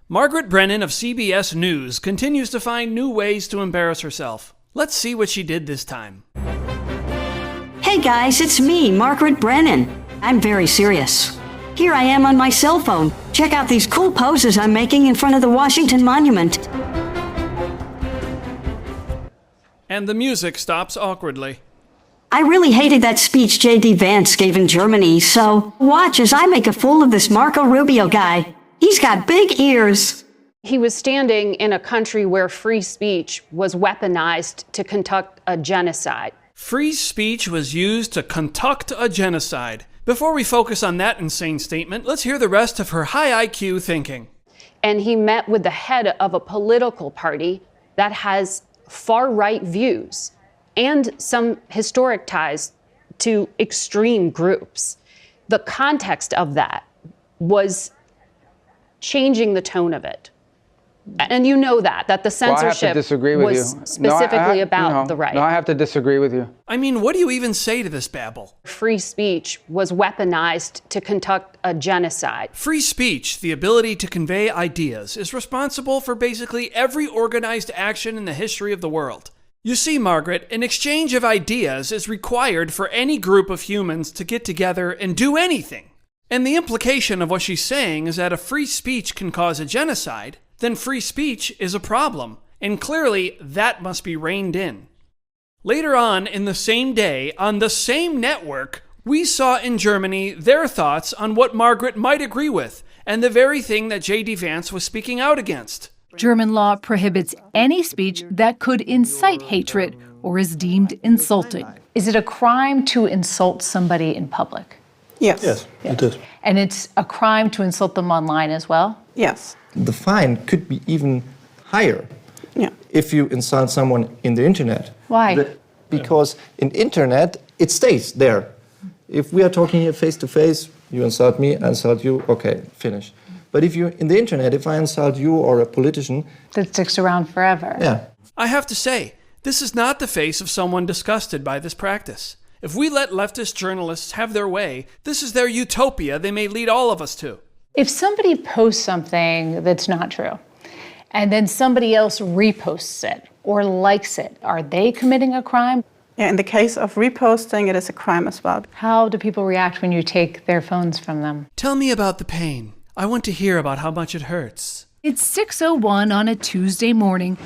Margaret Brennan of CBS News continues to find new ways to embarrass herself. Let's see what she did this time. Hey guys, it's me, Margaret Brennan. I'm very serious. Here I am on my cell phone. Check out these cool poses I'm making in front of the Washington Monument. And the music stops awkwardly. I really hated that speech J.D. Vance gave in Germany, so watch as I make a fool of this Marco Rubio guy. He's got big ears. He was standing in a country where free speech was weaponized to conduct a genocide. Free speech was used to conduct a genocide. Before we focus on that insane statement, let's hear the rest of her high IQ thinking. And he met with the head of a political party that has far-right views and some historic ties to extreme groups. The context of that was changing the tone of it. And you know that the censorship was specifically about the right. No, I have to disagree with you. I mean, what do you even say to this babble? Free speech was weaponized to conduct a genocide. Free speech, the ability to convey ideas, is responsible for basically every organized action in the history of the world. You see, Margaret, an exchange of ideas is required for any group of humans to get together and do anything. And the implication of what she's saying is that if free speech can cause a genocide, then free speech is a problem, and clearly that must be reined in. Later on in the same day, on the same network, we saw in Germany their thoughts on what Margaret might agree with, and the very thing that J.D. Vance was speaking out against. German law prohibits any speech that could incite hatred or is deemed insulting. Is it a crime to insult somebody in public? Yes. Yes, it is. And it's a crime to insult them online as well? Yes. The fine could be even higher if you insult someone in the internet. Why? Because in internet, it stays there. If we are talking here face to face, you insult me, I insult you, okay, finish. But if you in the internet, if I insult you or a politician, that sticks around forever. Yeah. I have to say, this is not the face of someone disgusted by this practice. If we let leftist journalists have their way, this is their utopia they may lead all of us to. If somebody posts something that's not true, and then somebody else reposts it or likes it, are they committing a crime? Yeah, in the case of reposting, it is a crime as well. How do people react when you take their phones from them? Tell me about the pain. I want to hear about how much it hurts. It's 6:01 on a Tuesday morning,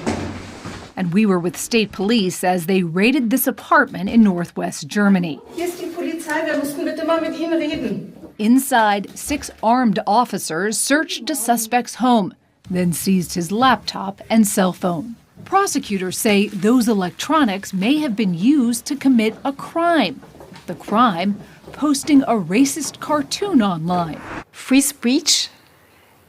and we were with state police as they raided this apartment in northwest Germany. Hier ist die Polizei, wir mussten bitte mal mit Ihnen reden. Inside, 6 armed officers searched a suspect's home, then seized his laptop and cell phone. Prosecutors say those electronics may have been used to commit a crime. The crime, posting a racist cartoon online. Free speech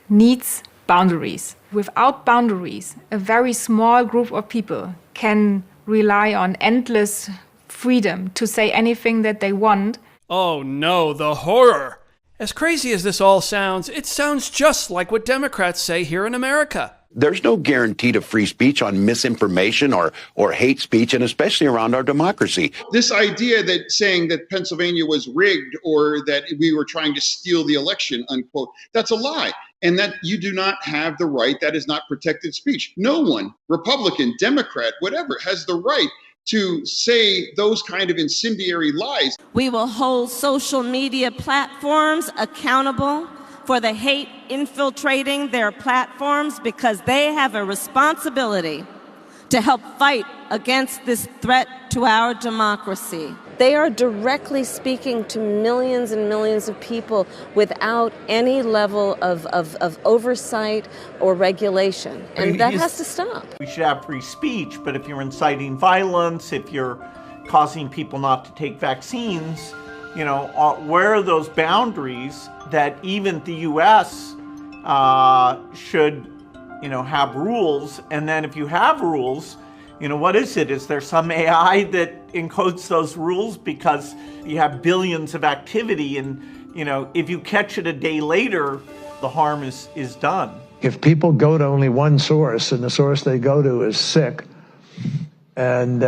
needs boundaries. Without boundaries, a very small group of people can rely on endless freedom to say anything that they want. Oh no, the horror! As crazy as this all sounds, it sounds just like what Democrats say here in America. There's no guarantee to free speech on misinformation or hate speech, and especially around our democracy. This idea that saying that Pennsylvania was rigged or that we were trying to steal the election, unquote, that's a lie. And that you do not have the right, that is not protected speech. No one, Republican, Democrat, whatever, has the right to say those kind of incendiary lies. We will hold social media platforms accountable for the hate infiltrating their platforms because they have a responsibility to help fight against this threat to our democracy. They are directly speaking to millions and millions of people without any level of oversight or regulation. And that has to stop. We should have free speech, but if you're inciting violence, if you're causing people not to take vaccines, you know, where are those boundaries that even the U.S. Should, you know, have rules? And then if you have rules, you know, what is it? Is there some AI that encodes those rules? Because you have billions of activity and, you know, if you catch it a day later, the harm is done. If people go to only one source and the source they go to is sick and,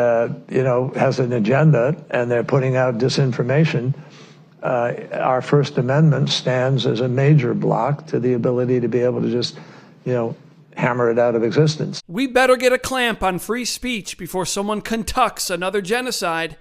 you know, has an agenda and they're putting out disinformation, our First Amendment stands as a major block to the ability to be able to just hammer it out of existence. We better get a clamp on free speech before someone conducts another genocide.